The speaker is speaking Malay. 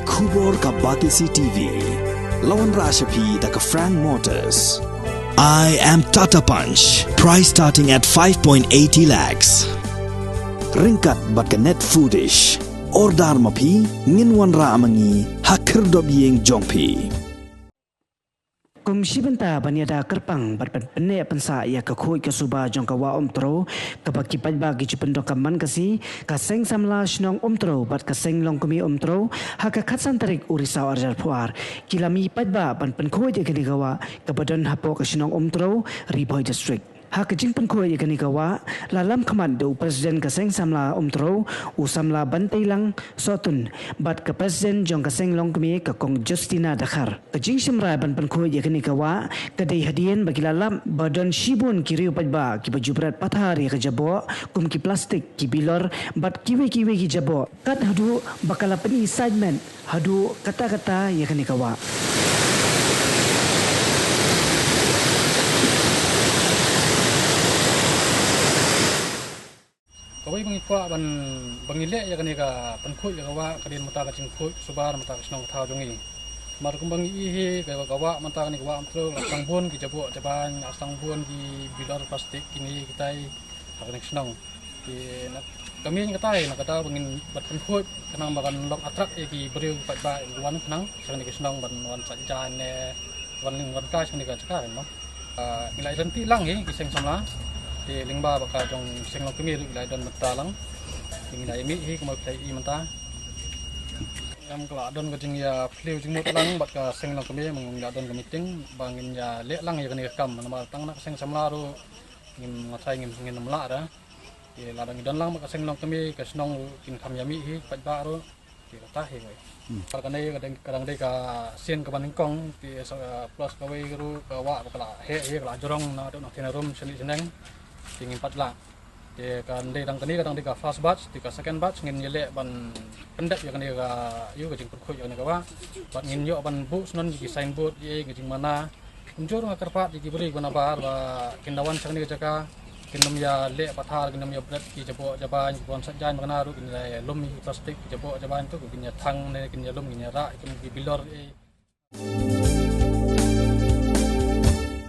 Kubor ka Batisi TV. Lawan Rashapi da ka Frank Motors. I am Tata Punch. Price starting at 5.80 lakhs. Ringkat bat ka net foodish. Ordar mapi nginwan ra amangi hakir dob yeng jongpi. Kum sibenta banyada kerpang bat penne pensa ya ka khoi ka suba jong ka wa omtro ka baki pajba gi chupendo ka man kasi ka seng samla shnong omtro bat ka seng long kumi omtro ha ka khatsan tarik urisa arjar puar kilami pajba ban pen khoi de kani gawa ka badan hapo ka shnong omtro riboy district ha ka jing pen khoi kani gawa lalam khaman do president ka seng samla omtro u samla bantai lang sotun bat ka president jong ka seng long kumi ka kong Justina Dakhar ka jing simra ban pen khoi kani gawa ka dei hadian bagi lalam badan shibun kiriu pajba ki bajubrat pathari ka jabo kum ki plastik ki bilor bat kiwe ki jabo kat hadu bakala pen assignment hadu kata-kata ya kani gawa kawai mengikwa bangile ya kani ka penkhui ya kawa kadin mata ka cingkhui subar mata ka snong thau jongi mar kumbang ihi ka kawa mata kani kawa amtro asang bun ki jabo jaban asang bun ki bilor plastik kini kitai hakani snong ki kami yang katai nak kata bangin bat penkhui kenang bakan lok atrak ki beriu pat ba wan kenang sakani ka snong ban wan sajan ne wan ka sakani ka cakar no ilai renti lang ki seng samla di lingba baka jong seng long kemi ilai don mata lang ilai mi hi kemo play i mata yang kala don ka jing ya fliu jing mut lang bat ka seng long kemi mong ya don ka meeting bangin ya le lang ya kani kam nama tang nak seng samla ru ngim ngatai ngim ngin namla ra di ladang don lang baka seng long kemi ka snong kin kam ya mi hi pat ba ru di kata hi wei kala kanai kadang dei ka sien ka baningkong di plus ka wei ru ka wa baka he kala jorong na do na tenarum seni seneng ingin 4 lah. Dia kan dia kadang dia first batch, dia second batch ngin yelek ban pendek ya kan dia yu ke jing perkhoi ya kan kawa. Bat ngin yo ban bu sunan di signboard ye ngin mana. Unjur ngakarpat di beri guna bar ba kindawan sang ni jaka kinam ya le pathar kinam ya bret ki jabo jaban kon sajan makna ru kin lum plastik jabo jaban tu kin ya thang ne kin ya lum kin ya ra kin bilor